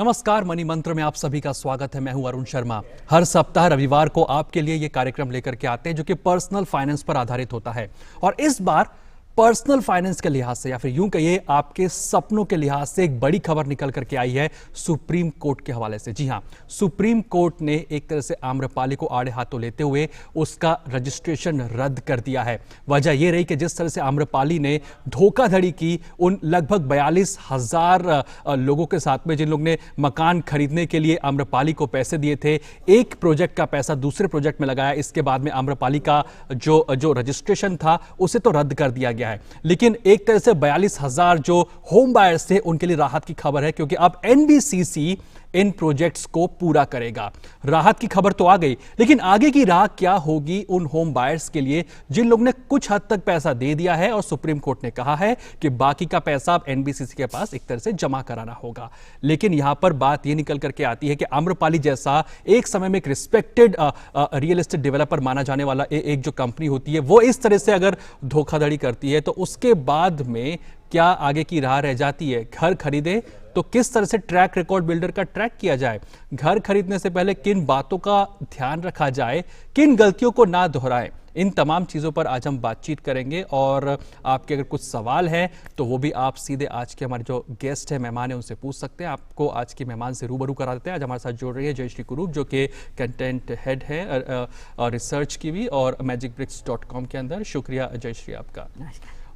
नमस्कार, मनी मंत्र में आप सभी का स्वागत है। मैं हूं अरुण शर्मा। हर सप्ताह रविवार को आपके लिए ये कार्यक्रम लेकर के आते हैं जो कि पर्सनल फाइनेंस पर आधारित होता है। और इस बार पर्सनल फाइनेंस के लिहाज से या फिर यूं कहिए आपके सपनों के लिहाज से एक बड़ी खबर निकल करके आई है सुप्रीम कोर्ट के हवाले से। जी हां, सुप्रीम कोर्ट ने एक तरह से आम्रपाली को आड़े हाथों लेते हुए उसका रजिस्ट्रेशन रद्द कर दिया है। वजह यह रही कि जिस तरह से आम्रपाली ने धोखाधड़ी की उन लगभग 42,000 लोगों के साथ में, जिन लोगों ने मकान खरीदने के लिए आम्रपाली को पैसे दिए थे, एक प्रोजेक्ट का पैसा दूसरे प्रोजेक्ट में लगाया, इसके बाद में आम्रपाली का जो रजिस्ट्रेशन था उसे तो रद्द कर दिया गया है। लेकिन एक तरह से 42,000 जो होम बायर्स थे उनके लिए राहत की खबर है, क्योंकि अब एनबीसीसी इन प्रोजेक्ट्स को पूरा करेगा। राहत की खबर तो आ गई, लेकिन आगे की राह क्या होगी उन होम बायर्स के लिए जिन लोगों ने कुछ हद तक पैसा दे दिया है और सुप्रीम कोर्ट ने कहा है कि बाकी का पैसा अब एनबीसीसी के पास एक तरह से जमा कराना होगा। लेकिन यहां पर बात यह निकल करके आती है कि आम्रपाली जैसा एक समय में एक रिस्पेक्टेड रियल एस्टेट डेवलपर माना जाने वाला एक जो कंपनी होती है, वो इस तरह से अगर धोखाधड़ी करती है तो उसके बाद में क्या आगे की राह रह जाती है। घर खरीदे तो किस तरह से ट्रैक रिकॉर्ड बिल्डर का ट्रैक किया जाए, घर खरीदने से पहले किन बातों का ध्यान रखा जाए, किन गलतियों को ना दोहराएं, इन तमाम चीज़ों पर आज हम बातचीत करेंगे। और आपके अगर कुछ सवाल हैं तो वो भी आप सीधे आज के हमारे जो गेस्ट हैं, मेहमान हैं, उनसे पूछ सकते हैं। आपको आज के मेहमान से रूबरू करा देते हैं। आज हमारे साथ जुड़ रही है जयश्री कुरूप, जो कि कंटेंट हेड है रिसर्च की भी और magicbricks.com के अंदर। शुक्रिया जयश्री आपका।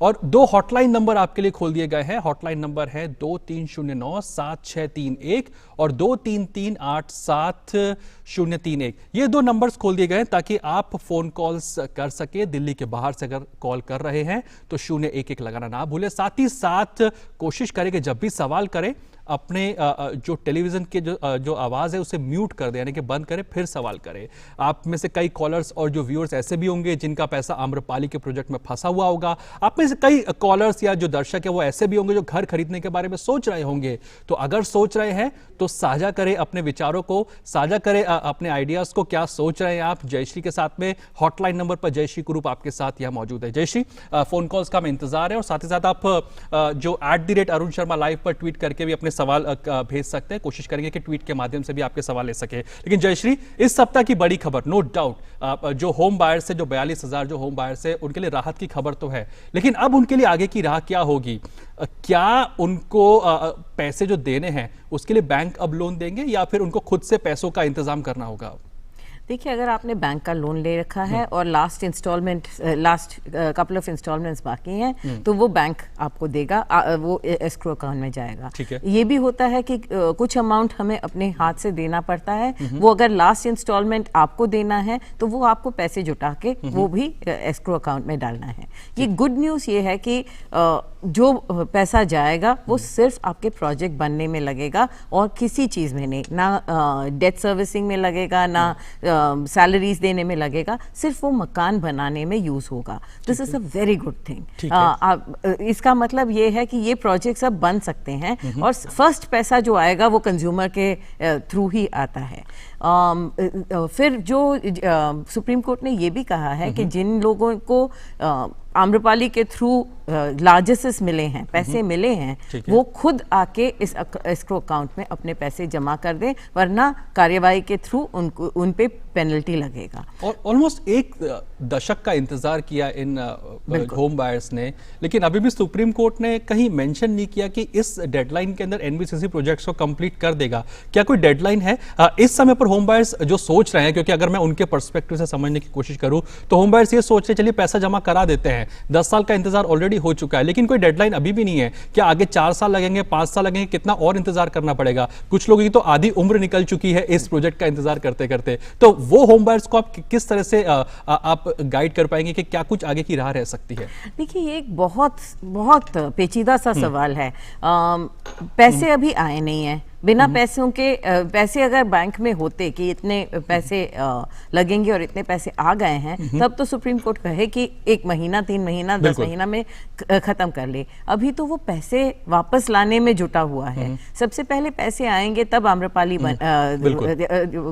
और 2 हॉटलाइन नंबर आपके लिए खोल दिए गए हैं। हॉटलाइन नंबर है 2309-7631 और 2338-7031। ये 2 नंबर्स खोल दिए गए हैं ताकि आप फोन कॉल्स कर सके। दिल्ली के बाहर से अगर कॉल कर रहे हैं तो 011 लगाना ना भूले। साथ ही साथ कोशिश करें कि जब भी सवाल करें अपने जो टेलीविजन के जो आवाज़ है उसे म्यूट कर दें, यानी कि बंद करें, फिर सवाल करें। आप में से कई कॉलर्स और जो व्यूअर्स ऐसे भी होंगे जिनका पैसा आम्रपाली के प्रोजेक्ट में फंसा हुआ होगा। आप में से कई कॉलर्स या जो दर्शक है वो ऐसे भी होंगे जो घर खरीदने के बारे में सोच रहे होंगे। तो अगर सोच रहे हैं तो साझा करें अपने विचारों को, साझा करें अपने आइडियाज़ को। क्या सोच रहे हैं आप जयश्री के साथ में? हॉटलाइन नंबर पर जयश्री कुरूप आपके साथ यहाँ मौजूद है। जयश्री, फोन कॉल्स का हमें इंतजार है और साथ ही साथ आप जो @अरुण शर्मा लाइव पर ट्वीट करके भी अपने सवाल भेज सकते हैं। कोशिश करेंगे कि ट्वीट के माध्यम से भी आपके सवाल ले सके। लेकिन जयश्री, इस सप्ताह की बड़ी खबर, नो डाउट जो होम बायर्स है, जो 42,000 जो होम बायर्स है, उनके लिए राहत की खबर तो है, लेकिन अब उनके लिए आगे की राह क्या होगी? क्या उनको पैसे जो देने हैं उसके लिए बैंक अब लोन देंगे या फिर उनको खुद से पैसों का इंतजाम करना होगा? देखिए, अगर आपने बैंक का लोन ले रखा है और लास्ट कपल ऑफ इंस्टॉलमेंट्स बाकी हैं तो वो बैंक आपको देगा, वो एस्क्रो अकाउंट में जाएगा। ये भी होता है कि कुछ अमाउंट हमें अपने हाथ से देना पड़ता है। वो अगर लास्ट इंस्टॉलमेंट आपको देना है तो वो आपको पैसे जुटा के वो भी एस्क्रो अकाउंट में डालना है। ये गुड न्यूज़ ये है कि जो पैसा जाएगा वो सिर्फ आपके प्रोजेक्ट बनने में लगेगा और किसी चीज़ में नहीं, ना डेट सर्विसिंग में लगेगा, ना सैलरीज देने में लगेगा, सिर्फ वो मकान बनाने में यूज होगा। This is a very good thing. इसका मतलब ये है कि ये प्रोजेक्ट्स अब बन सकते हैं और फर्स्ट पैसा जो आएगा वो कंज्यूमर के थ्रू ही आता है। फिर जो सुप्रीम कोर्ट ने ये भी कहा है कि जिन लोगों को आम्रपाली के थ्रू लार्जेस्ट मिले हैं, पैसे मिले हैं, वो खुद आके इस एस्क्रो अकाउंट में अपने पैसे जमा कर दें, वरना कार्यवाही के थ्रू उन पे पेनल्टी लगेगा। और ऑलमोस्ट 1 दशक का इंतजार किया इन होम बायर्स ने, लेकिन अभी भी सुप्रीम कोर्ट ने कहीं मेंशन नहीं किया कि इस डेडलाइन के अंदर एनबीसीसी प्रोजेक्ट्स को कंप्लीट कर देगा। क्या कोई डेडलाइन है इस समय पर? होम बायर्स जो सोच रहे हैं, क्योंकि अगर मैं उनके पर्सपेक्टिव से समझने की कोशिश करूं तो होम बायर्स ये सोच रहे चलिए पैसा जमा करा देते हैं, 10 साल का इंतजार ऑलरेडी हो चुका है, लेकिन कोई डेडलाइन अभी भी नहीं है। क्या आगे 4 साल लगेंगे, 5 साल लगेंगे, कितना और इंतजार करना पड़ेगा? कुछ लोगों की तो आधी उम्र निकल चुकी है इस प्रोजेक्ट का इंतजार करते करते। तो वो होम बायर्स को आप किस तरह से आप गाइड कर पाएंगे कि क्या कुछ आगे की राह रह सकती है? देखिए, ये एक बहुत बहुत पेचीदा सा सवाल है। पैसे अभी आए नहीं है। बिना पैसों के पैसे अगर बैंक में होते कि इतने पैसे लगेंगे और इतने पैसे आ गए हैं, तब तो सुप्रीम कोर्ट कहे कि 1 महीना, 3 महीना, 10 महीना में खत्म कर ले। अभी तो वो पैसे वापस लाने में जुटा हुआ है। सबसे पहले पैसे आएंगे तब आम्रपाली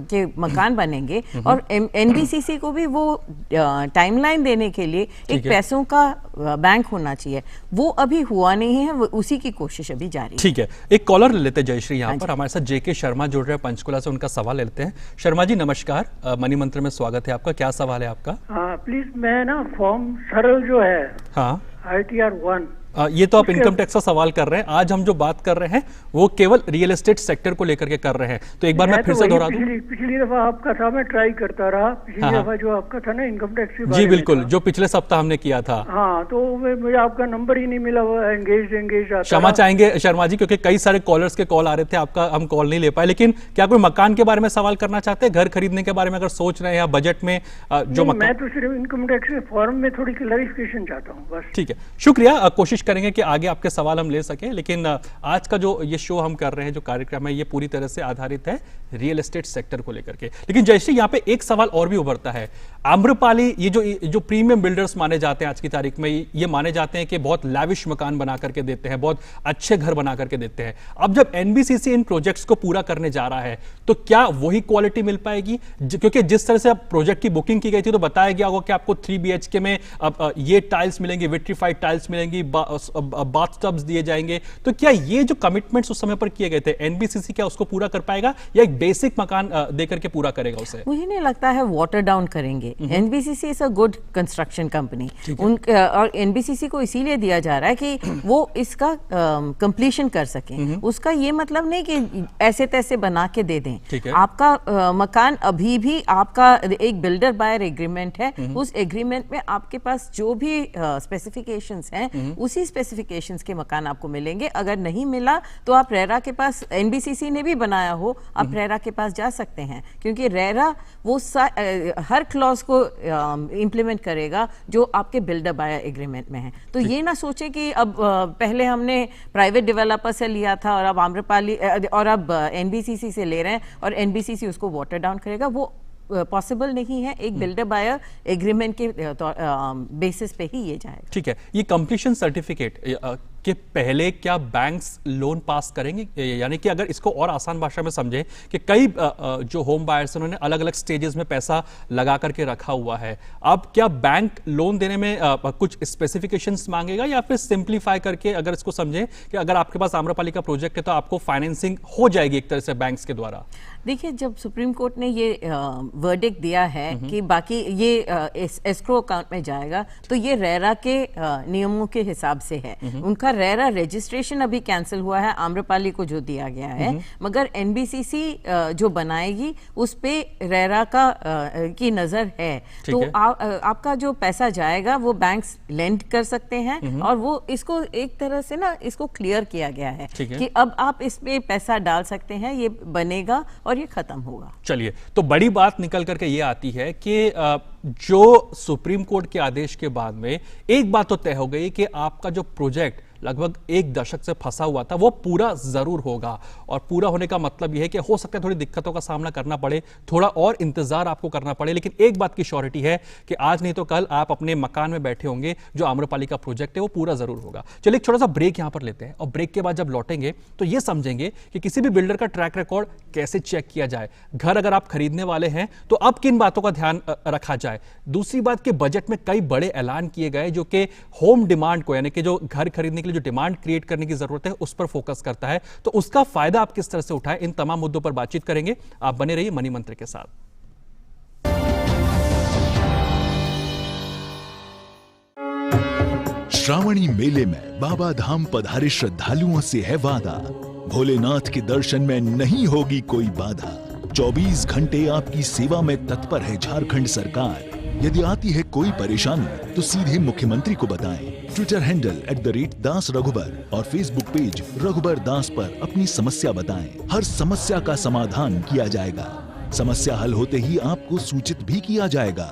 के मकान बनेंगे और एनबीसीसी को भी वो टाइमलाइन देने के लिए एक पैसों का बैंक होना चाहिए। वो अभी हुआ नहीं है, वो उसी की कोशिश अभी जारी है। ठीक है, एक कॉलर ले लेते जयश्री यहाँ पर हमारे साथ जेके शर्मा जुड़ रहे हैं पंचकुला से, उनका सवाल लेते हैं। शर्मा जी नमस्कार, मनी मंत्र में स्वागत है आपका। क्या सवाल है आपका? हाँ प्लीज, मैं ना फॉर्म सरल जो है, हाँ ITR 1, ये तो आप इनकम टैक्स का सवाल कर रहे हैं। आज हम जो बात कर रहे हैं वो केवल रियल एस्टेट सेक्टर को लेकर के कर रहे हैं। तो एक बार मैं फिर से दोहरा दूं, पिछली दफा आपका था, मैं ट्राई करता रहा। पिछली हाँ, दफा जो आपका था ना इनकम टैक्स के बारे जी में बिल्कुल, था। जो पिछले सप्ताह हमने किया था। हाँ, तो मुझे आपका नंबर ही नहीं मिला, वो एंगेज आता क्षमा चाहेंगे शर्मा जी, क्योंकि कई सारे कॉलर्स के कॉल आ रहे थे, आपका हम कॉल नहीं ले पाए। लेकिन क्या कोई मकान के बारे में सवाल करना चाहते हैं, घर खरीदने के बारे में अगर सोच रहे हैं या बजट में जो मकान? मैं तो सिर्फ इनकम टैक्स के फॉर्म में थोड़ी क्लैरिफिकेशन चाहता हूँ बस। ठीक है, शुक्रिया। कोशिश करेंगे कि आगे आपके सवाल हम ले सकें, लेकिन आज का जो ये शो हम कर रहे हैं, जो कार्यक्रम है, ये पूरी तरह से आधारित है रियल एस्टेट सेक्टर को लेकर के। लेकिन जयश्री, यहाँ पे एक सवाल और भी उभरता है। आम्रपाली, ये जो प्रीमियम बिल्डर्स माने जाते हैं आज की तारीख में, ये माने जाते हैं कि बहुत लैविश मकान बना करके देते हैं, बहुत अच्छे घर बना करके देते हैं। अब जब एनबीसीसी इन प्रोजेक्ट्स को पूरा करने जा रहा है, तो क्या वही क्वालिटी मिल पाएगी? क्योंकि जिस तरह से अब प्रोजेक्ट की बुकिंग की गई थी, तो बताया गया होगा कि आपको 3 BHK में अब ये टाइल्स मिलेंगी, विट्रीफाइड टाइल्स मिलेंगी, बाथटब्स दिए जाएंगे। तो क्या ये जो कमिटमेंट्स उस समय पर किए गए थे, एनबीसीसी क्या उसको पूरा कर पाएगा या एक बेसिक मकान देकर के पूरा करेगा उसे? मुझे नहीं लगता है वाटर डाउन करेंगे। NBCC is a good construction company, और एनबीसीसी को इसीलिए दिया जा रहा है कि वो इसका कंप्लीशन कर सकें। उसका ये मतलब नहीं कि ऐसे तैसे बना के दे दें। आपका मकान अभी भी आपका एक बिल्डर बायर एग्रीमेंट है, उस एग्रीमेंट में आपके पास जो भी स्पेसिफिकेशंस हैं, उसी स्पेसिफिकेशंस के मकान आपको मिलेंगे। अगर नहीं मिला तो आप रेरा के पास, एनबीसीसी ने भी बनाया हो, आप रेरा के पास जा सकते हैं, क्योंकि रेरा वो हर क्लॉज को इंप्लीमेंट करेगा जो आपके बिल्डर बायर एग्रीमेंट में है। तो ये ना सोचे कि अब पहले हमने प्राइवेट डेवलपर से लिया था और अब आम्रपाली और अब एनबीसीसी से ले रहे हैं और एनबीसीसी उसको वाटर डाउन करेगा। वो पॉसिबल नहीं है। एक बिल्डर बायर एग्रीमेंट के बेसिस पे ही ये जाएगा। ठीक है, ये कंप्लीशन सर्टिफिकेट के पहले क्या बैंक्स लोन पास करेंगे? यानी कि अगर इसको और आसान भाषा में समझे कि कई जो होम बायर्स उन्होंने अलग अलग स्टेजेस में पैसा लगा करके रखा हुआ है, अब क्या बैंक लोन देने में कुछ स्पेसिफिकेशंस मांगेगा, या फिर सिंप्लीफाई करके अगर इसको समझे कि अगर आपके पास आम्रपाली का प्रोजेक्ट है तो आपको फाइनेंसिंग हो जाएगी एक तरह से बैंक्स के द्वारा? देखिए, जब सुप्रीम कोर्ट ने ये वर्डिक्ट दिया है कि बाकी ये एस्क्रो अकाउंट में जाएगा, तो ये रेरा के नियमों के हिसाब से है। उनका रेरा रजिस्ट्रेशन अभी कैंसिल हुआ है आम्रपाली को जो दिया गया है, मगर एनबीसीसी जो बनाएगी उस पे रेरा का की नजर है। तो आपका जो पैसा जाएगा वो बैंक्स लेंड कर सकते हैं, और वो इसको एक तरह से ना इसको क्लियर किया गया है कि अब आप इस पे पैसा डाल सकते हैं, ये बनेगा और ये खत्म होगा। चलिए, तो बड़ी बात निकल करके ये आती है कि जो सुप्रीम कोर्ट के आदेश के बाद में एक बात तो तय हो गई कि आपका जो प्रोजेक्ट लगभग 1 दशक से फंसा हुआ था वो पूरा जरूर होगा। और पूरा होने का मतलब यह है कि हो सकता है थोड़ी दिक्कतों का सामना करना पड़े, थोड़ा और इंतजार आपको करना पड़े, लेकिन एक बात की श्योरिटी है कि आज नहीं तो कल आप अपने मकान में बैठे होंगे, जो आम्रपाली का प्रोजेक्ट है वो पूरा जरूर होगा। चलिए एक छोटा सा ब्रेक यहां पर लेते हैं, और ब्रेक के बाद जब लौटेंगे तो ये समझेंगे कि किसी भी बिल्डर का ट्रैक रिकॉर्ड कैसे चेक किया जाए। घर अगर आप खरीदने वाले हैं तो अब किन बातों का ध्यान रखा जाए। दूसरी बात कि बजट में कई बड़े ऐलान किए गए जो कि होम डिमांड को, यानी कि जो घर खरीदने के लिए जो डिमांड क्रिएट करने की जरूरत है उस पर फोकस करता है, तो उसका फायदा आप किस तरह से उठाएं, इन तमाम मुद्दों पर बातचीत करेंगे। आप बने रहिए मनी मंत्र के साथ। श्रावणी मेले में बाबा धाम पधारे श्रद्धालुओं से है वादा, भोलेनाथ के दर्शन में नहीं होगी कोई बाधा। 24 घंटे आपकी सेवा में तत्पर है झारखंड सरकार। यदि आती है कोई परेशानी तो सीधे मुख्यमंत्री को बताएं। ट्विटर हैंडल @दास रघुबर और फेसबुक पेज रघुबर दास पर अपनी समस्या बताएं। हर समस्या का समाधान किया जाएगा। समस्या हल होते ही आपको सूचित भी किया जाएगा।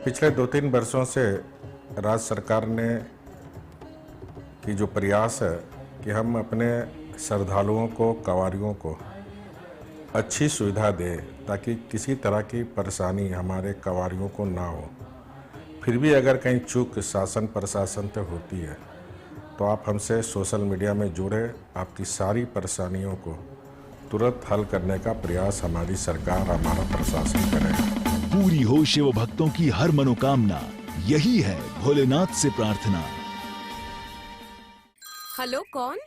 पिछले 2-3 वर्षों से राज्य सरकार ने की जो प्रयास है कि हम अपने श्रद्धालुओं को, कांवरियों को अच्छी सुविधा दें, ताकि किसी तरह की परेशानी हमारे कांवरियों को ना हो। फिर भी अगर कहीं चूक शासन प्रशासन से होती है तो आप हमसे सोशल मीडिया में जुड़े, आपकी सारी परेशानियों को तुरंत हल करने का प्रयास हमारी सरकार, हमारा प्रशासन करेगा। पूरी हो शिव भक्तों की हर मनोकामना, यही है भोलेनाथ से प्रार्थना। हेलो, कौन?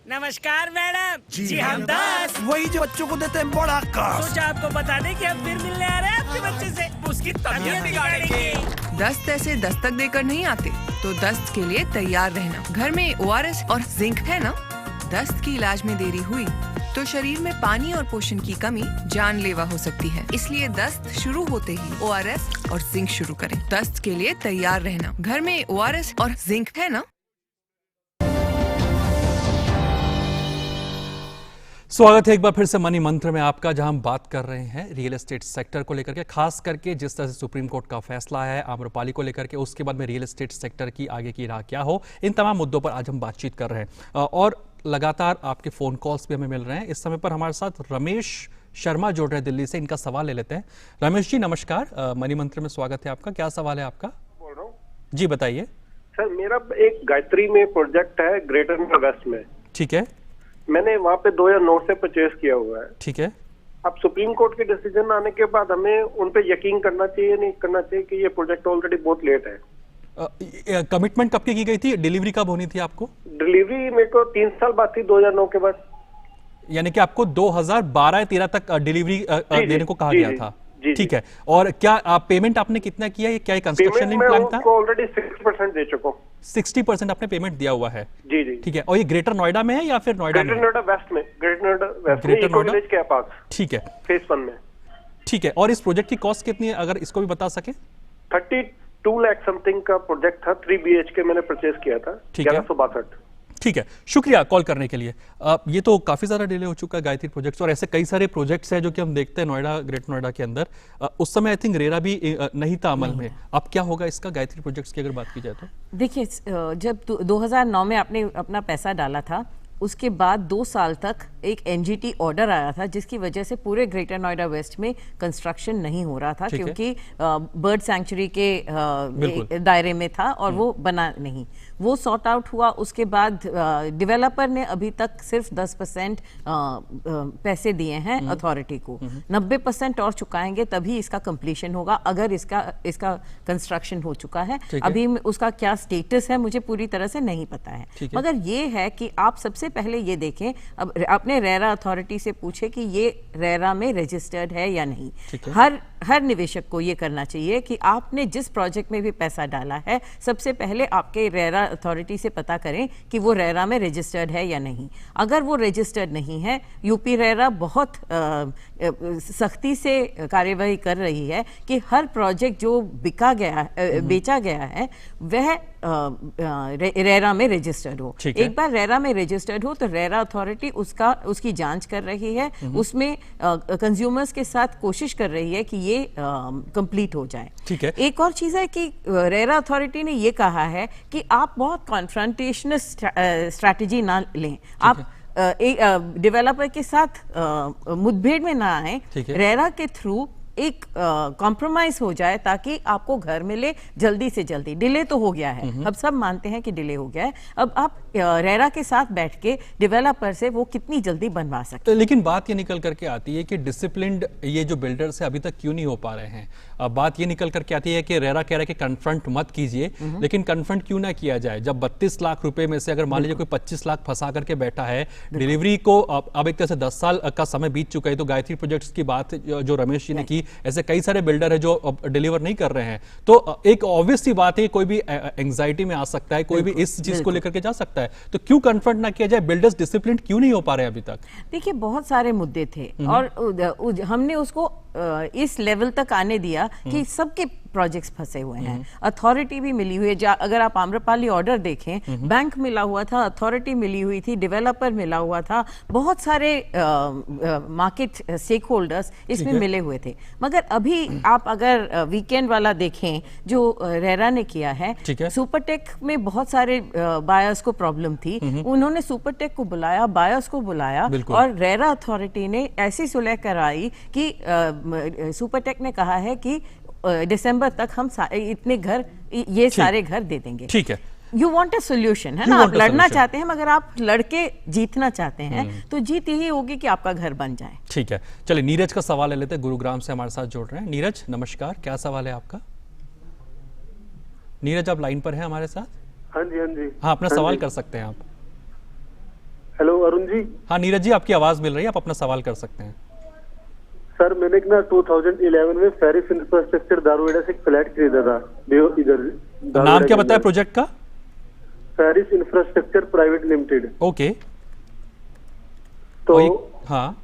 नमस्कार मैडम जी हम 10 वही जो बच्चों को देते हैं बड़ा काश। सोचा आपको बता दें कि हम फिर मिलने आ रहे हैं आपके बच्चे से। उसकी तबीयत बिगाड़ेंगे। दस्त ऐसे दस्तक देकर नहीं आते, तो दस्त के लिए तैयार रहना। घर में ORS और जिंक है ना? दस्त की इलाज में देरी हुई तो शरीर में पानी और पोषण की कमी जानलेवा हो सकती है। इसलिए दस्त शुरू होते ही ORS और जिंक शुरू करें। दस्त के लिए तैयार रहना। घर में ORS और जिंक है ना? स्वागत है एक बार फिर से मनी मंत्र में आपका, जहां हम बात कर रहे हैं रियल एस्टेट सेक्टर को लेकर के, खास करके जिस तरह से सुप्रीम कोर्ट का फैसला है आम्रपाली को लेकर के, उसके बाद में रियल एस्टेट सेक्टर की आगे की राह क्या हो, इन तमाम मुद्दों पर आज हम बातचीत कर रहे हैं। और लगातार आपके फोन कॉल्स भी हमें मिल रहे हैं। इस समय पर हमारे साथ रमेश शर्मा जुड़ रहे हैं दिल्ली से, इनका सवाल ले लेते हैं। रमेश जी नमस्कार, मनी मंत्र में स्वागत है आपका। क्या सवाल है आपका? बोल रहा हूँ जी बताइए। सर, मेरा एक गायत्री में प्रोजेक्ट है ग्रेटर नोएडा वेस्ट में। ठीक है। मैंने वहाँ पे 2009 से परचेज किया हुआ है। ठीक है। अब सुप्रीम कोर्ट के डिसीजन आने के बाद हमें उन पे यकीन करना चाहिए नहीं करना चाहिए कि ये प्रोजेक्ट ऑलरेडी बहुत लेट है? कमिटमेंट कब की गई थी? डिलीवरी कब होनी थी आपको? डिलीवरी मेरे को 3 साल बाद थी, 2009 के बाद। यानी कि आपको 2012-13 तक डिलीवरी देने को कहा गया था। ठीक है। और क्या आप पेमेंट आपने कितना किया है? क्या कंस्ट्रक्शन लिंक प्लान था? ऑलरेडी 60% दे चुका हूँ। 60% आपने पेमेंट दिया हुआ है? जी जी। ठीक है। और ये ग्रेटर नोएडा में है या फिर नोएडा में? ग्रेटर नोएडा वेस्ट में। ग्रेटर नोएडा वेस्ट में, इको विलेज के पास। ठीक है। फेज 1 में। ठीक है। और इस प्रोजेक्ट की कॉस्ट कितनी है, अगर इसको भी बता सके? 32 लाख समथिंग का प्रोजेक्ट था। 3 BHK मैंने परचेज किया था। 1162। ठीक है, शुक्रिया कॉल करने के लिए। ये तो काफी ज्यादा डिले हो चुका है गायत्री प्रोजेक्ट्स, और ऐसे कई सारे प्रोजेक्ट्स हैं जो कि हम देखते हैं नोएडा, ग्रेटर नोएडा के अंदर। उस समय आई थिंक रेरा भी नहीं था अमल में। अब क्या होगा इसका गायत्री प्रोजेक्ट्स की अगर बात की जाए तो? देखिए, जब 2009 में आपने अपना पैसा डाला था, उसके बाद 2 साल तक एक NGT ऑर्डर आया था, जिसकी वजह से पूरे ग्रेटर नोएडा वेस्ट में कंस्ट्रक्शन नहीं हो रहा था, क्योंकि बर्ड सैंक्चुरी के दायरे में था और वो बना नहीं। वो सॉर्ट आउट हुआ। उसके बाद डेवलपर ने अभी तक सिर्फ 10% पैसे दिए हैं अथॉरिटी को। 90% और चुकाएंगे तभी इसका कंप्लीशन होगा, अगर इसका कंस्ट्रक्शन हो चुका है। अभी उसका क्या स्टेटस है मुझे पूरी तरह से नहीं पता है, मगर ये है कि आप सबसे पहले ये देखें, अब अपने रेरा अथॉरिटी से पूछे कि ये रेरा में रजिस्टर्ड है या नहीं। हर निवेशक को ये करना चाहिए कि आपने जिस प्रोजेक्ट में भी पैसा डाला है, सबसे पहले आपके रेरा अथॉरिटी से पता करें कि वो रेरा में रजिस्टर्ड है या नहीं। अगर वो रजिस्टर्ड नहीं है, यूपी रेरा बहुत सख्ती से कार्यवाही कर रही है कि हर प्रोजेक्ट जो बेचा गया है वह रेरा में रजिस्टर्ड हो। एक बार रेरा में रजिस्टर्ड हो तो रेरा अथॉरिटी उसकी जांच कर रही है, उसमें कंज्यूमर्स के साथ कोशिश कर रही है कि ये कंप्लीट हो जाए। ठीक है। एक और चीज है कि रेरा अथॉरिटी ने ये कहा है कि आप बहुत कॉन्फ्रंटेशनल स्ट्रैटेजी ना लें, आप एक डेवलपर के साथ मुठभेड़ में ना आए, रेरा के थ्रू एक कॉम्प्रोमाइज हो जाए ताकि आपको घर मिले जल्दी से जल्दी। डिले तो हो गया है, अब सब मानते हैं कि डिले हो गया है। अब आप रेरा के साथ बैठ के डेवलपर से वो कितनी जल्दी बनवा सकते हैं। लेकिन बात ये निकल करके आती है कि डिसिप्लिन्ड ये जो बिल्डर्स है अभी तक क्यों नहीं हो पा रहे हैं। अब बात ये निकल करके आती है कि रेरा कह रहा है कि कन्फ्रंट मत कीजिए, लेकिन कन्फ्रंट क्यों ना किया जाए जब 32 लाख रुपए में से अगर मान लीजिए कोई 25 लाख फंसा करके बैठा है। डिलीवरी को अब एक तरह से 10 साल का समय बीत चुका है। तो गायत्री प्रोजेक्ट्स की बात जो रमेश जी ने की, ऐसे कई सारे बिल्डर है जो डिलीवर नहीं कर रहे हैं। तो एक ऑब्वियस सी बात है, कोई भी एंजाइटी में आ सकता है, कोई भी इस चीज को लेकर के जा सकता है। तो क्यों कन्फ्रंट ना किया जाए? बिल्डर्स डिसिप्लिन क्यों नहीं हो पा रहे अभी तक? देखिए, बहुत सारे मुद्दे थे और हमने उसको इस लेवल तक आने दिया कि सबके प्रोजेक्ट्स फंसे हुए हैं। अथॉरिटी भी मिली हुई है। अगर आप आम्रपाली ऑर्डर देखें, बैंक मिला हुआ था, अथॉरिटी मिली हुई थी, डेवलपर मिला हुआ था, बहुत सारे मार्केट स्टेक होल्डर्स इसमें मिले हुए थे। मगर अभी आप अगर वीकेंड वाला देखें जो रेरा ने किया है, सुपरटेक में बहुत सारे बायर्स को प्रॉब्लम थी। उन्होंने सुपरटेक को बुलाया, बायर्स को बुलाया और रेरा अथॉरिटी ने ऐसी सुलह कराई कि सुपरटेक ने कहा है कि दिसंबर तक हम इतने घर, ये सारे घर दे देंगे। ठीक है। यू वांट अ सोल्यूशन, है ना? आप लड़ना चाहते हैं, मगर आप लड़के जीतना चाहते हैं तो जीत यही होगी कि आपका घर बन जाए। ठीक है, चलिए नीरज का सवाल ले लेते हैं, गुरुग्राम से हमारे साथ जुड़ रहे हैं। नीरज नमस्कार, क्या सवाल है आपका? नीरज आप लाइन पर हैं हमारे साथ? हाँ जी, हाँ जी। हाँ, अपना सवाल कर सकते हैं आप। हेलो अरुण जी। हाँ नीरज जी, आपकी आवाज मिल रही है, आप अपना सवाल कर सकते हैं। सर मैंने ना 2011 में फेरिस इंफ्रास्ट्रक्चर दारूहेड़ा से एक फ्लैट खरीदा था इधर। नाम क्या बताया प्रोजेक्ट का? Ferris infrastructure private limited. Okay. तो हाँ,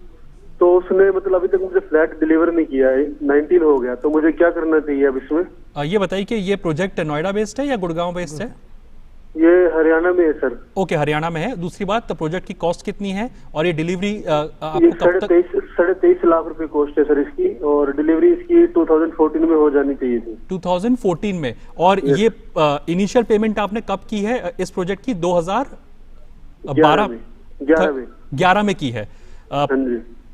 तो उसने मतलब अभी तक मुझे फ्लैट डिलीवर नहीं किया है, 19 हो गया, तो मुझे क्या करना चाहिए अब इसमें? ये बताइए कि ये प्रोजेक्ट नोएडा बेस्ड है या गुड़गांव बेस्ड है? ये हरियाणा में है सर। ओके, हरियाणा में है। दूसरी बात, तो प्रोजेक्ट की कॉस्ट कितनी है और ये डिलीवरी आपको कब तक? 23.5 लाख रुपए कॉस्ट है सर इसकी, और डिलीवरी इसकी 2014 में हो जानी चाहिए थी। 2014 में। और ये इनिशियल पेमेंट आपने कब की है इस प्रोजेक्ट की? 2011 में की है।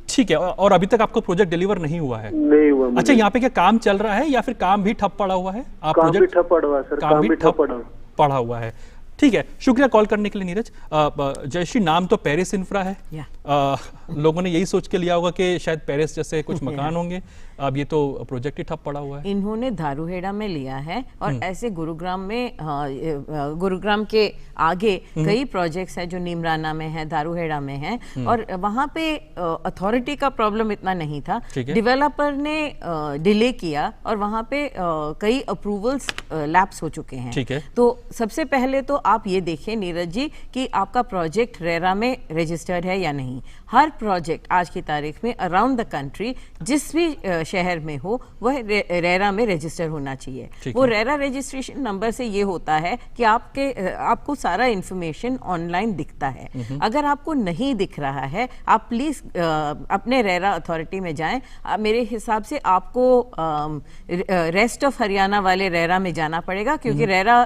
ठीक है। और अभी तक आपको प्रोजेक्ट डिलीवर नहीं हुआ है? नहीं हुआ। अच्छा, यहाँ पे क्या काम चल रहा है या फिर काम भी ठप पड़ा हुआ है? आप काम प्रोजेक्ट भी ठप पड़ा हुआ है सर, काम भी ठप पड़ा हुआ है। ठीक है, शुक्रिया कॉल करने के लिए नीरज। जयश्री, नाम तो पेरिस इंफ्रा है। लोगों ने यही सोच के लिया होगा कि शायद पेरिस जैसे कुछ मकान होंगे। अब ये तो प्रोजेक्ट ही ठप पड़ा हुआ है। इन्होंने दारूहेड़ा में लिया है और ऐसे गुरुग्राम में गुरुग्राम के आगे कई प्रोजेक्ट्स हैं जो नीमराना में है, दारूहेड़ा में है, और वहाँ पे अथॉरिटी का प्रॉब्लम इतना नहीं था। डेवलपर ने डिले किया और वहाँ पे कई अप्रूवल्स लैप्स हो चुके हैं। ठीक है। तो सबसे पहले तो आप ये देखें नीरज जी कि आपका प्रोजेक्ट रेरा में रजिस्टर्ड है या नहीं। हर प्रोजेक्ट आज की तारीख में अराउंड द कंट्री जिस भी शहर में हो वह रेरा में रजिस्टर होना चाहिए। वो रेरा रजिस्ट्रेशन नंबर से ये होता है कि आपको सारा इंफॉर्मेशन ऑनलाइन दिखता है। अगर आपको नहीं दिख रहा है, आप प्लीज अपने रेरा अथॉरिटी में जाएं। मेरे हिसाब से आपको रेस्ट ऑफ हरियाणा वाले रेरा में जाना पड़ेगा, क्योंकि रेरा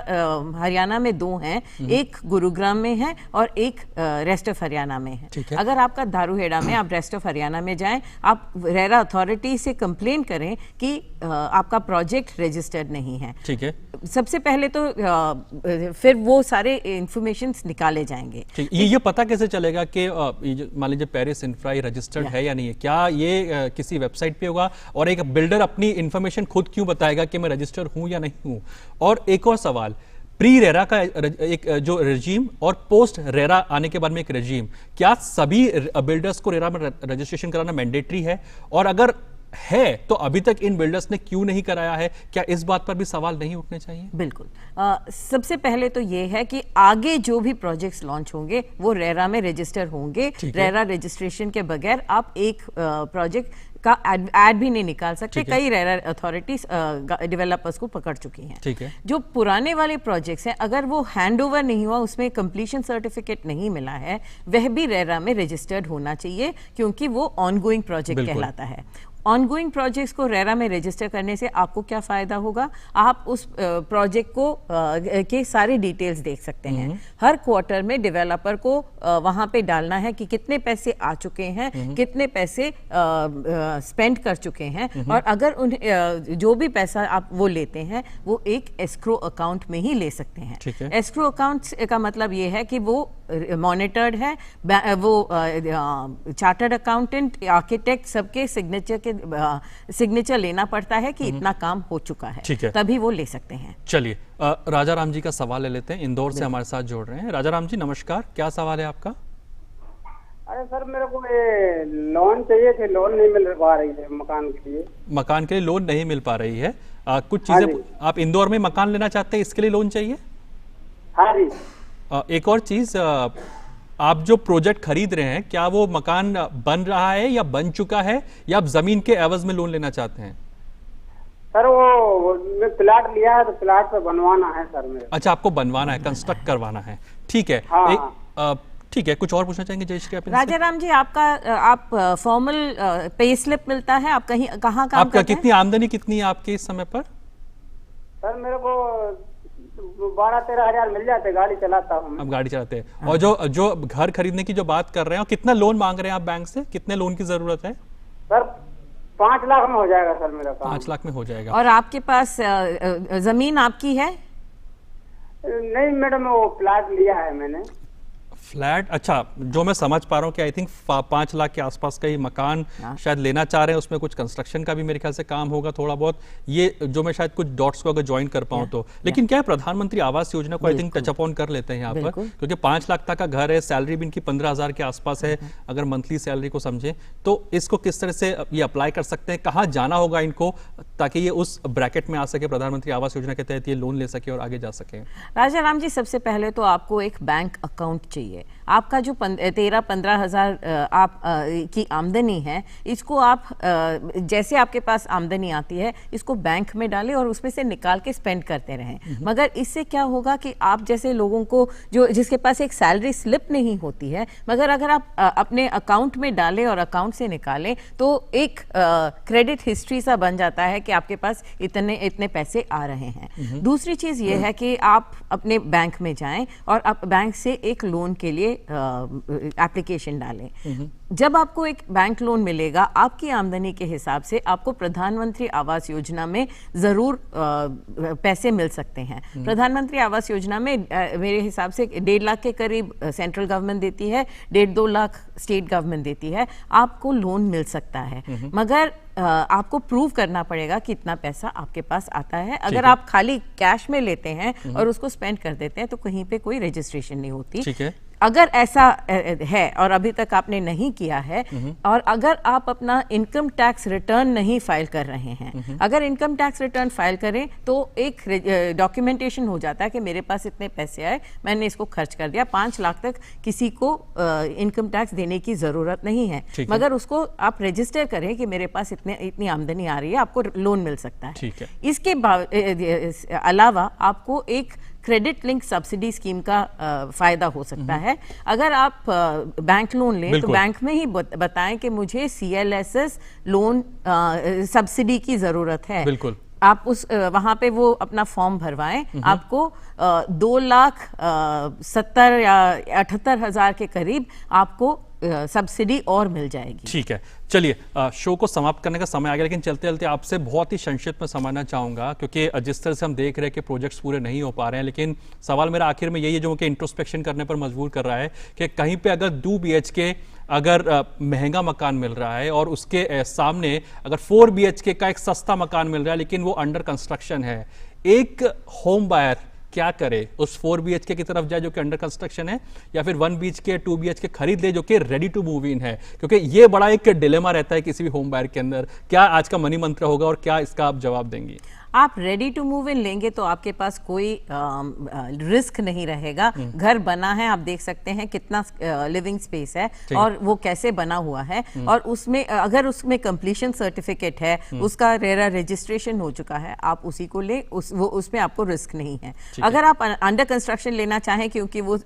हरियाणा में 2 हैं, एक गुरुग्राम में है और एक रेस्ट ऑफ हरियाणा में है। अगर आपका दारूहेड़ा में, आप रेस्ट ऑफ हरियाणा में जाएं, आप रेरा अथॉरिटी से कंप्लेन करें कि आपका प्रोजेक्ट रजिस्टर्ड नहीं है। ठीक है। सबसे पहले तो फिर वो सारे इंफॉर्मेशन निकाले जाएंगे। ये पता कैसे चलेगा कि मान लीजिए पेरिस इंफ्रा रजिस्टर्ड है या नहीं है? क्या ये किसी वेबसाइट पे होगा? और एक बिल्डर अपनी इंफॉर्मेशन खुद क्यों बताएगा कि मैं रजिस्टर्ड हूं या नहीं हूं? और एक और सवाल, प्री रेरा का एक जो रेजीम और पोस्ट रेरा आने के बाद में एक रेजीम, क्या सभी बिल्डर्स को रेरा में रजिस्ट्रेशन कराना मैंडेटरी है? और अगर है तो अभी तक इन बिल्डर्स ने क्यों नहीं कराया है? क्या इस बात पर भी सवाल नहीं उठने चाहिए? बिल्कुल। सबसे पहले तो ये है कि आगे जो भी प्रोजेक्ट्स लॉन्च होंगे वो रेरा में रजिस्टर होंगे। रेरा रजिस्ट्रेशन के बगैर आप एक प्रोजेक्ट का एड भी नहीं निकाल सकते। कई रेरा अथॉरिटीज डेवलपर्स को पकड़ चुकी हैं। ठीक है। जो पुराने वाले प्रोजेक्ट्स हैं, अगर वो हैंडओवर नहीं हुआ, उसमें कंप्लीशन सर्टिफिकेट नहीं मिला है, वह भी रेरा में रजिस्टर्ड होना चाहिए, क्योंकि वो ऑनगोइंग प्रोजेक्ट कहलाता है। ऑनगोइंग प्रोजेक्ट्स को रेरा में रजिस्टर करने से आपको क्या फायदा होगा? आप उस प्रोजेक्ट को के सारे डिटेल्स देख सकते हैं। हर क्वार्टर में डेवलपर को वहां पे डालना है कि कितने पैसे आ चुके हैं, कितने पैसे स्पेंड कर चुके हैं, और अगर उन जो भी पैसा आप वो लेते हैं वो एक एस्क्रो अकाउंट में ही ले सकते हैं। एस्क्रो अकाउंट का मतलब ये है कि वो मॉनिटर्ड है, वो चार्टर्ड अकाउंटेंट, आर्किटेक्ट सबके सिग्नेचर लेना पड़ता है कि इतना काम हो चुका है, तभी वो ले सकते हैं। चलिए राजा राम जी का सवाल ले लेते हैं, इंदौर से हमारे साथ जोड़ रहे हैं। राजा राम जी नमस्कार, क्या सवाल है आपका? अरे सर, मेरे को ये लोन चाहिए थे, लोन नहीं मिल पा रही है मकान के लिए। मकान के लिए लोन नहीं मिल पा रही है। कुछ चीजें आप इंदौर में मकान लेना चाहते हैं, इसके लिए लोन चाहिए? हाँ जी। एक और चीज, आप जो प्रोजेक्ट खरीद रहे हैं, क्या वो मकान बन रहा है या बन चुका है, या आप जमीन के एवज में लोन लेना चाहते हैं? सर वो प्लाट लिया है तो प्लाट पे बनवाना है सर मेरे। अच्छा, आपको बनवाना है, कंस्ट्रक्ट करवाना है। ठीक है। हाँ। ठीक है, कुछ और पूछना चाहेंगे जयश्री आप? राजा राम जी, आप फॉर्मल पे स्लिप मिलता है? आप कहीं कहाँ काम आपका कितनी आमदनी कितनी है आपके इस समय पर? सर मेरे को 12-13 हजार मिल जाते, गाड़ी चलाता हूँ। आप गाड़ी चलाते हैं। और जो घर खरीदने की जो बात कर रहे हैं, कितना लोन मांग रहे हैं आप बैंक से? कितने लोन की जरूरत है? सर 5 लाख में हो जाएगा सर मेरा काम। 5 लाख में हो जाएगा। और आपके पास जमीन आपकी है? नहीं मैडम, वो प्लाट लिया है मैंने। फ्लैट, अच्छा जो मैं समझ पा रहा हूँ कि आई थिंक 5 लाख के आसपास का ही मकान शायद लेना चाह रहे हैं, उसमें कुछ कंस्ट्रक्शन का भी मेरे ख्याल से काम होगा थोड़ा बहुत, ये जो मैं शायद कुछ डॉट्स को अगर ज्वाइन कर पाऊँ तो। लेकिन क्या है, प्रधानमंत्री आवास योजना को आई थिंक टच अपॉन कर लेते हैं यहाँ पर, क्योंकि 5 लाख तक का घर है, सैलरी भी इनकी 15,000 के आसपास है अगर मंथली सैलरी को समझे, तो इसको किस तरह से ये अप्लाई कर सकते हैं, कहाँ जाना होगा इनको ताकि ये उस ब्रैकेट में आ सके, प्रधानमंत्री आवास योजना के तहत ये लोन ले सके और आगे जा सके? राजा राम जी, सबसे पहले तो आपको एक बैंक अकाउंट चाहिए। आपका जो 13-15 हज़ार आप की आमदनी है, इसको आप जैसे आपके पास आमदनी आती है इसको बैंक में डालें और उसमें से निकाल के स्पेंड करते रहें। मगर इससे क्या होगा कि आप जैसे लोगों को जो जिसके पास एक सैलरी स्लिप नहीं होती है, मगर अगर आप अपने अकाउंट में डालें और अकाउंट से निकालें तो एक क्रेडिट हिस्ट्री सा बन जाता है कि आपके पास इतने पैसे आ रहे हैं। दूसरी चीज़ ये है कि आप अपने बैंक में जाएं और आप बैंक से एक लोन के लिए एप्लीकेशन डालें। जब आपको एक बैंक लोन मिलेगा, आपकी आमदनी के हिसाब से आपको प्रधानमंत्री आवास योजना में जरूर पैसे मिल सकते हैं। प्रधानमंत्री आवास योजना में मेरे हिसाब से 1.5 लाख के करीब सेंट्रल गवर्नमेंट देती है, 1.5-2 लाख स्टेट गवर्नमेंट देती है। आपको लोन मिल सकता है, मगर आपको प्रूव करना पड़ेगा कि इतना पैसा आपके पास आता है। अगर आप खाली कैश में लेते हैं और उसको स्पेंड कर देते हैं तो कहीं पे कोई रजिस्ट्रेशन नहीं होती। ठीक है। अगर ऐसा है और अभी तक आपने नहीं किया है, और अगर आप अपना इनकम टैक्स रिटर्न नहीं फाइल कर रहे हैं, अगर इनकम टैक्स रिटर्न फाइल करें तो एक डॉक्यूमेंटेशन हो जाता है कि मेरे पास इतने पैसे आए, मैंने इसको खर्च कर दिया। 5 लाख तक किसी को इनकम टैक्स देने की जरूरत नहीं है, मगर उसको आप रजिस्टर करें कि मेरे पास इतनी आमदनी आ रही है, आपको लोन मिल सकता है। ठीक है। इसके अलावा आपको एक क्रेडिट लिंक सब्सिडी स्कीम का फायदा हो सकता है। अगर आप बैंक लोन लें तो बैंक में ही बताएं कि मुझे CLSS लोन सब्सिडी की जरूरत है। बिल्कुल। आप उस वहां पे वो अपना फॉर्म भरवाएं, आपको 2,70,000 या 78,000 के करीब आपको सब्सिडी और मिल जाएगी। ठीक है, चलिए शो को समाप्त करने का समय आ गया, लेकिन चलते चलते आपसे बहुत ही संक्षिप्त में समझना चाहूंगा, क्योंकि जिस तरह से हम देख रहे हैं कि प्रोजेक्ट्स पूरे नहीं हो पा रहे हैं, लेकिन सवाल मेरा आखिर में यही है जो मुझे इंट्रोस्पेक्शन करने पर मजबूर कर रहा है कि कहीं पे अगर 2 BHK अगर महंगा मकान मिल रहा है और उसके सामने अगर 4 BHK का एक सस्ता मकान मिल रहा है लेकिन वो अंडर कंस्ट्रक्शन है, एक होम बायर क्या करे? उस 4 BHK की तरफ जाए जो कि अंडर कंस्ट्रक्शन है, या फिर 1 BHK 2 BHK खरीद ले जो कि रेडी टू मूव इन है? क्योंकि ये बड़ा एक डिलेमा रहता है किसी भी होम बायर के अंदर। क्या आज का मनी मंत्र होगा और क्या इसका आप जवाब देंगी? आप रेडी टू मूव इन लेंगे तो आपके पास कोई रिस्क नहीं रहेगा। घर बना है, आप देख सकते हैं कितना लिविंग स्पेस है और वो कैसे बना हुआ है, और उसमें अगर उसमें कंप्लीशन सर्टिफिकेट है, उसका रेरा रजिस्ट्रेशन हो चुका है, आप उसी को ले, उसमें आपको रिस्क नहीं है। अगर आप अंडर कंस्ट्रक्शन लेना चाहें क्योंकि वो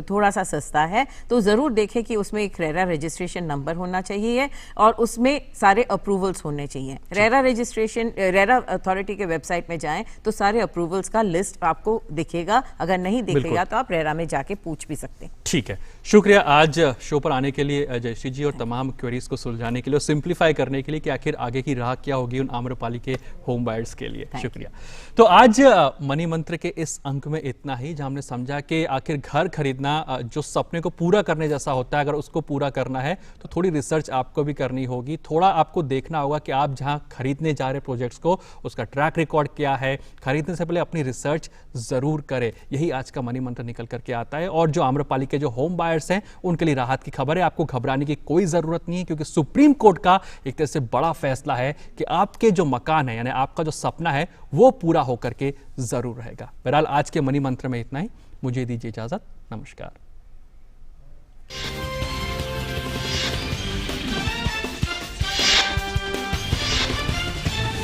थोड़ा सा सस्ता है, तो जरूर देखें कि उसमें एक रेरा रजिस्ट्रेशन नंबर होना चाहिए और उसमें सारे अप्रूवल्स होने चाहिए। रेरा रजिस्ट्रेशन, रेरा अथॉरिटी के वेबसाइट में जाएं तो सारे अप्रूवल्स का लिस्ट आपको दिखेगा। अगर नहीं दिखेगा तो आप रेरा में जाके पूछ भी सकते हैं। ठीक है, शुक्रिया आज शो पर आने के लिए जयश्री जी, और तमाम क्वेरीज को सुलझाने के लिए और सिंप्लीफाई करने के लिए कि आखिर आगे की राह क्या होगी उन आम्रपाली के होम बायर्स के लिए। शुक्रिया। तो आज मनी मंत्र के इस अंक में इतना ही, जहां हमने समझा कि आखिर घर खरीदना जो सपने को पूरा करने जैसा होता है, अगर उसको पूरा करना है तो थोड़ी रिसर्च आपको भी करनी होगी। थोड़ा आपको देखना होगा कि आप जहां खरीदने जा रहे प्रोजेक्ट्स को उसका ट्रैक रिकॉर्ड क्या है। खरीदने से पहले अपनी रिसर्च जरूर करें। यही आज का मनी मंत्र निकल करके आता है। और जो आम्रपाली के जो होम बायर्स हैं उनके लिए राहत की खबर है, आपको घबराने की कोई जरूरत नहीं है, क्योंकि सुप्रीम कोर्ट का एक तरह से बड़ा फैसला है कि आपके जो मकान है, यानी आपका जो सपना है, वो पूरा होकर के जरूर रहेगा। बहरहाल आज के मनी मंत्र में इतना ही, मुझे दीजिए इजाजत। नमस्कार।